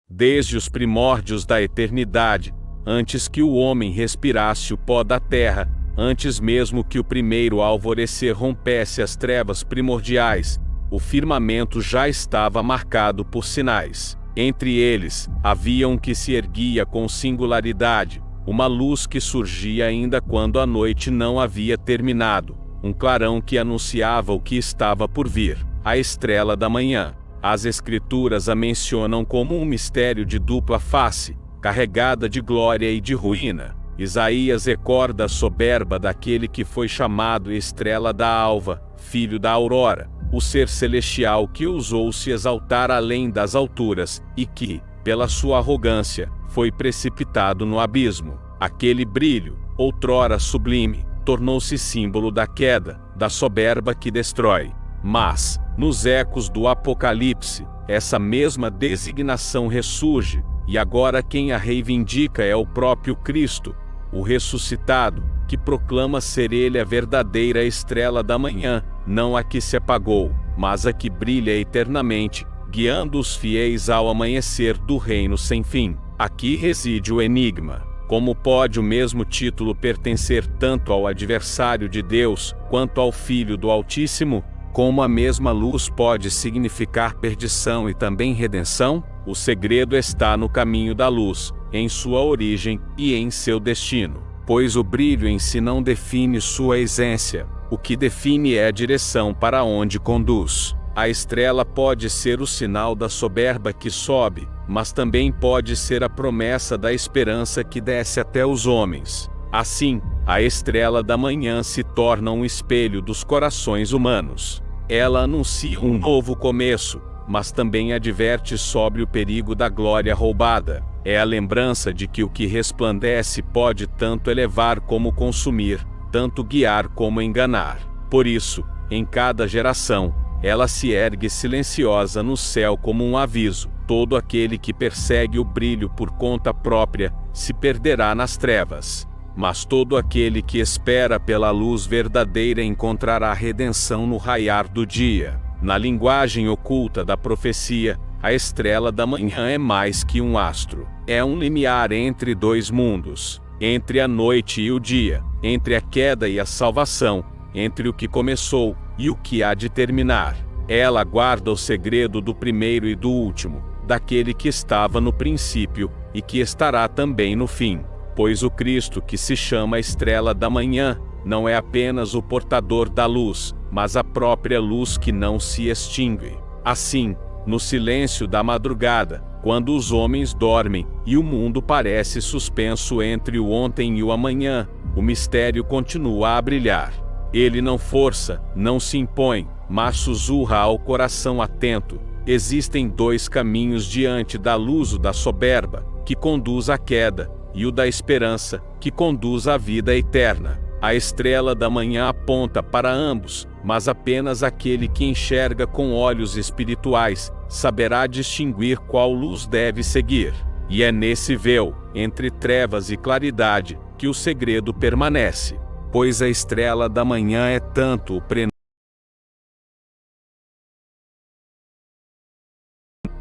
desde os primórdios da eternidade, antes que o homem respirasse o pó da terra, antes mesmo que o primeiro alvorecer rompesse as trevas primordiais, o firmamento já estava marcado por sinais. Entre eles, havia um que se erguia com singularidade, uma luz que surgia ainda quando a noite não havia terminado, um clarão que anunciava o que estava por vir, a estrela da manhã. As Escrituras a mencionam como um mistério de dupla face, carregada de glória e de ruína. Isaías recorda a soberba daquele que foi chamado estrela da alva, filho da aurora, o ser celestial que ousou se exaltar além das alturas, e que, pela sua arrogância, foi precipitado no abismo. Aquele brilho, outrora sublime, tornou-se símbolo da queda, da soberba que destrói. Mas, nos ecos do Apocalipse, essa mesma designação ressurge, e agora quem a reivindica é o próprio Cristo, o ressuscitado, que proclama ser ele a verdadeira estrela da manhã, não a que se apagou, mas a que brilha eternamente, guiando os fiéis ao amanhecer do reino sem fim. Aqui reside o enigma. Como pode o mesmo título pertencer tanto ao adversário de Deus, quanto ao Filho do Altíssimo? Como a mesma luz pode significar perdição e também redenção? O segredo está no caminho da luz, em sua origem e em seu destino. Pois o brilho em si não define sua essência, o que define é a direção para onde conduz. A estrela pode ser o sinal da soberba que sobe, mas também pode ser a promessa da esperança que desce até os homens. Assim, a estrela da manhã se torna um espelho dos corações humanos. Ela anuncia um novo começo, mas também adverte sobre o perigo da glória roubada. É a lembrança de que o que resplandece pode tanto elevar como consumir, tanto guiar como enganar. Por isso, em cada geração, ela se ergue silenciosa no céu como um aviso. Todo aquele que persegue o brilho por conta própria se perderá nas trevas. Mas todo aquele que espera pela luz verdadeira encontrará redenção no raiar do dia. Na linguagem oculta da profecia, a estrela da manhã é mais que um astro. É um limiar entre dois mundos, entre a noite e o dia, entre a queda e a salvação, entre o que começou e o que há de terminar. Ela guarda o segredo do primeiro e do último, daquele que estava no princípio e que estará também no fim. Pois o Cristo que se chama Estrela da Manhã não é apenas o portador da luz, mas a própria luz que não se extingue. Assim, no silêncio da madrugada, quando os homens dormem e o mundo parece suspenso entre o ontem e o amanhã, o mistério continua a brilhar. Ele não força, não se impõe, mas sussurra ao coração atento. Existem dois caminhos diante da luz: o da soberba, que conduz à queda, e o da esperança, que conduz à vida eterna. A estrela da manhã aponta para ambos, mas apenas aquele que enxerga com olhos espirituais saberá distinguir qual luz deve seguir. E é nesse véu, entre trevas e claridade, que o segredo permanece. Pois a estrela da manhã é tanto o prenúncio,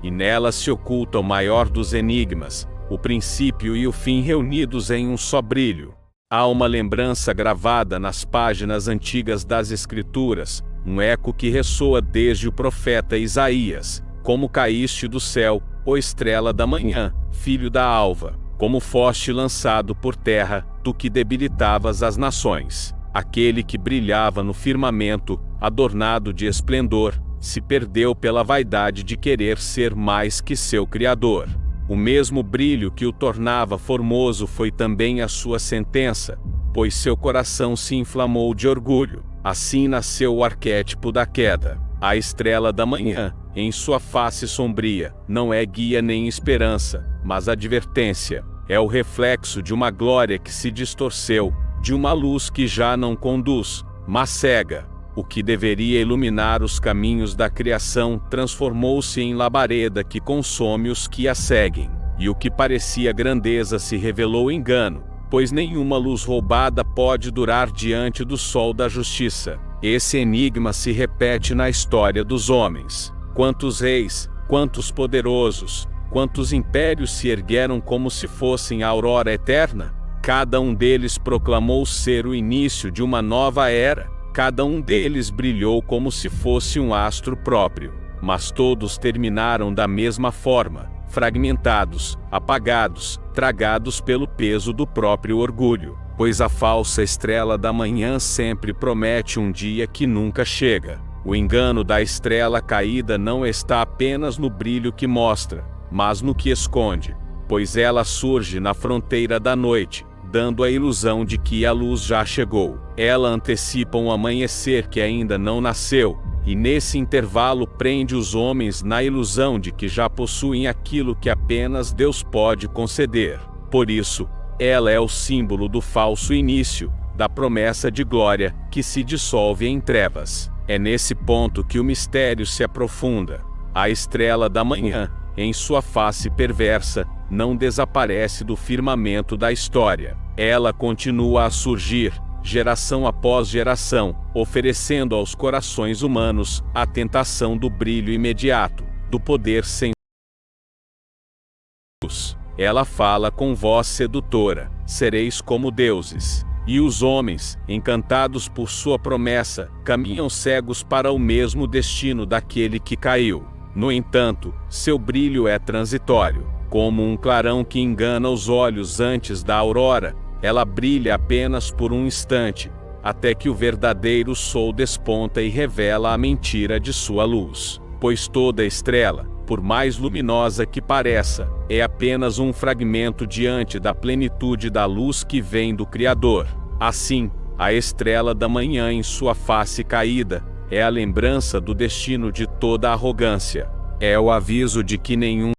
e nela se oculta o maior dos enigmas, o princípio e o fim reunidos em um só brilho. Há uma lembrança gravada nas páginas antigas das Escrituras, um eco que ressoa desde o profeta Isaías: como caíste do céu, ó estrela da manhã, filho da alva, como foste lançado por terra, tu que debilitavas as nações. Aquele que brilhava no firmamento, adornado de esplendor, se perdeu pela vaidade de querer ser mais que seu Criador. O mesmo brilho que o tornava formoso foi também a sua sentença, pois seu coração se inflamou de orgulho. Assim nasceu o arquétipo da queda. A estrela da manhã, em sua face sombria, não é guia nem esperança, mas advertência. É o reflexo de uma glória que se distorceu, de uma luz que já não conduz, mas cega. O que deveria iluminar os caminhos da criação transformou-se em labareda que consome os que a seguem. E o que parecia grandeza se revelou engano, pois nenhuma luz roubada pode durar diante do sol da justiça. Esse enigma se repete na história dos homens. Quantos reis, quantos poderosos, Quantos impérios se ergueram como se fossem a aurora eterna? Cada um deles proclamou ser o início de uma nova era. Cada um deles brilhou como se fosse um astro próprio. Mas todos terminaram da mesma forma, fragmentados, apagados, tragados pelo peso do próprio orgulho. Pois a falsa estrela da manhã sempre promete um dia que nunca chega. O engano da estrela caída não está apenas no brilho que mostra, mas no que esconde, pois ela surge na fronteira da noite, dando a ilusão de que a luz já chegou. Ela antecipa um amanhecer que ainda não nasceu, e nesse intervalo prende os homens na ilusão de que já possuem aquilo que apenas Deus pode conceder. Por isso, ela é o símbolo do falso início, da promessa de glória, que se dissolve em trevas. É nesse ponto que o mistério se aprofunda. A estrela da manhã, em sua face perversa, não desaparece do firmamento da história. Ela continua a surgir, geração após geração, oferecendo aos corações humanos a tentação do brilho imediato, do poder sem luz. Ela fala com voz sedutora: sereis como deuses. E os homens, encantados por sua promessa, caminham cegos para o mesmo destino daquele que caiu. No entanto, seu brilho é transitório. Como um clarão que engana os olhos antes da aurora, ela brilha apenas por um instante, até que o verdadeiro sol desponta e revela a mentira de sua luz. Pois toda estrela, por mais luminosa que pareça, é apenas um fragmento diante da plenitude da luz que vem do Criador. Assim, a estrela da manhã em sua face caída é a lembrança do destino de toda arrogância. É o aviso de que nenhum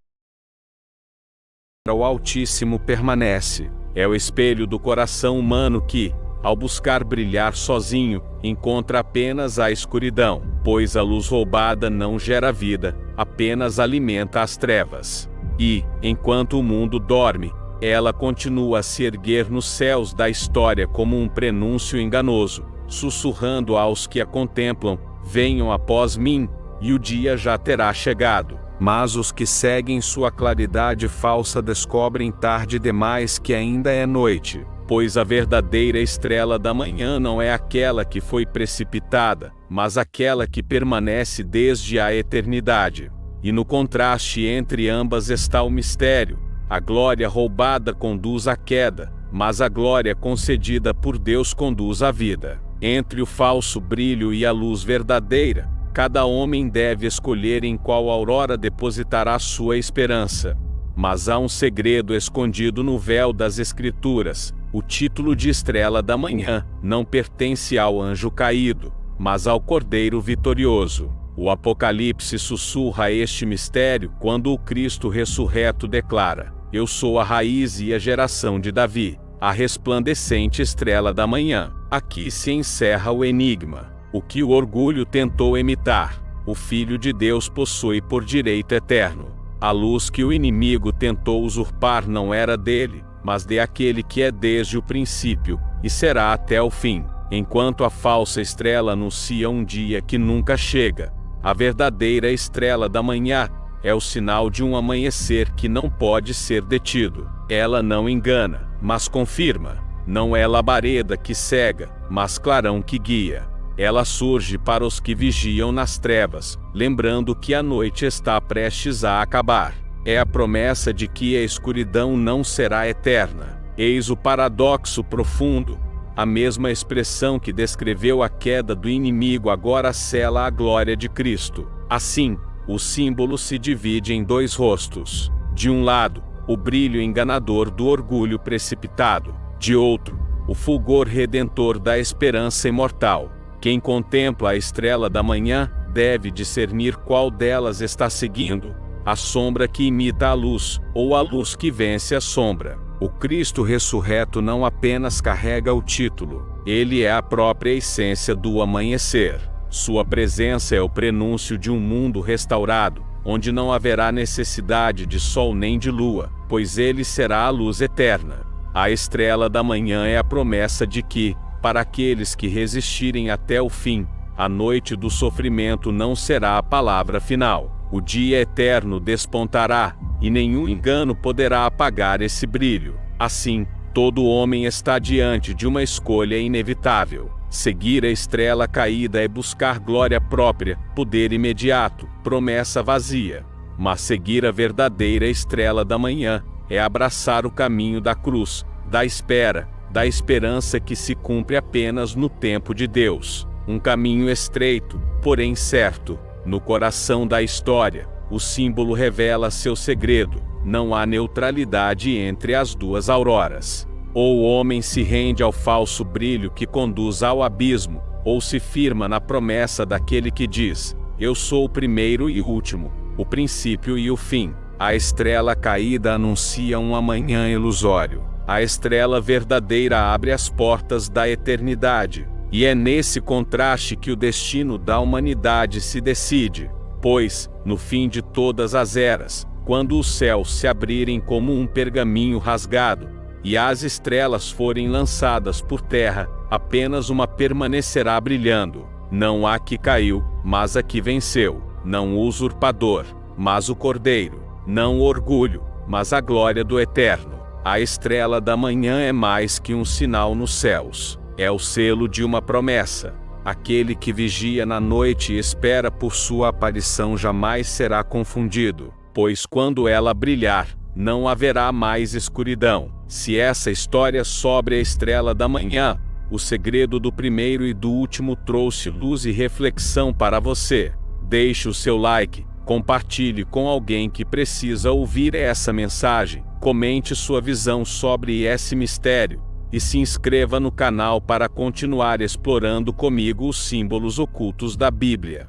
o Altíssimo permanece. É o espelho do coração humano que, ao buscar brilhar sozinho, encontra apenas a escuridão, pois a luz roubada não gera vida, apenas alimenta as trevas. E, enquanto o mundo dorme, ela continua a se erguer nos céus da história como um prenúncio enganoso, sussurrando aos que a contemplam: venham após mim, e o dia já terá chegado. Mas os que seguem sua claridade falsa descobrem tarde demais que ainda é noite, pois a verdadeira estrela da manhã não é aquela que foi precipitada, mas aquela que permanece desde a eternidade. E no contraste entre ambas está o mistério. A glória roubada conduz à queda, mas a glória concedida por Deus conduz à vida. Entre o falso brilho e a luz verdadeira, cada homem deve escolher em qual aurora depositará sua esperança. Mas há um segredo escondido no véu das Escrituras. O título de estrela da manhã não pertence ao anjo caído, mas ao Cordeiro vitorioso. O Apocalipse sussurra este mistério quando o Cristo ressurreto declara: eu sou a raiz e a geração de Davi, a resplandecente estrela da manhã. Aqui se encerra o enigma. O que o orgulho tentou imitar, o Filho de Deus possui por direito eterno. A luz que o inimigo tentou usurpar não era dele, mas de aquele que é desde o princípio, e será até o fim. Enquanto a falsa estrela anuncia um dia que nunca chega, a verdadeira estrela da manhã é o sinal de um amanhecer que não pode ser detido. Ela não engana, mas confirma. Não é labareda que cega, mas clarão que guia. Ela surge para os que vigiam nas trevas, lembrando que a noite está prestes a acabar. É a promessa de que a escuridão não será eterna. Eis o paradoxo profundo. A mesma expressão que descreveu a queda do inimigo agora sela a glória de Cristo. Assim, o símbolo se divide em dois rostos. De um lado, o brilho enganador do orgulho precipitado. De outro, o fulgor redentor da esperança imortal. Quem contempla a estrela da manhã deve discernir qual delas está seguindo: a sombra que imita a luz, ou a luz que vence a sombra. O Cristo ressurreto não apenas carrega o título, ele é a própria essência do amanhecer. Sua presença é o prenúncio de um mundo restaurado, onde não haverá necessidade de sol nem de lua, pois ele será a luz eterna. A estrela da manhã é a promessa de que, para aqueles que resistirem até o fim, a noite do sofrimento não será a palavra final. O dia eterno despontará, e nenhum engano poderá apagar esse brilho. Assim, todo homem está diante de uma escolha inevitável: seguir a estrela caída é buscar glória própria, poder imediato, promessa vazia. Mas seguir a verdadeira estrela da manhã é abraçar o caminho da cruz, da espera, da esperança que se cumpre apenas no tempo de Deus. Um caminho estreito, porém certo. No coração da história, o símbolo revela seu segredo: não há neutralidade entre as duas auroras. Ou o homem se rende ao falso brilho que conduz ao abismo, ou se firma na promessa daquele que diz: eu sou o primeiro e o último, o princípio e o fim. A estrela caída anuncia um amanhã ilusório. A estrela verdadeira abre as portas da eternidade. E é nesse contraste que o destino da humanidade se decide. Pois, no fim de todas as eras, quando os céus se abrirem como um pergaminho rasgado, e as estrelas forem lançadas por terra, apenas uma permanecerá brilhando. Não a que caiu, mas a que venceu. Não o usurpador, mas o Cordeiro. Não o orgulho, mas a glória do Eterno. A estrela da manhã é mais que um sinal nos céus. É o selo de uma promessa. Aquele que vigia na noite e espera por sua aparição jamais será confundido, pois quando ela brilhar, não haverá mais escuridão. Se essa história sobre a estrela da manhã, o segredo do primeiro e do último, trouxe luz e reflexão para você, deixe o seu like, compartilhe com alguém que precisa ouvir essa mensagem, comente sua visão sobre esse mistério, e se inscreva no canal para continuar explorando comigo os símbolos ocultos da Bíblia.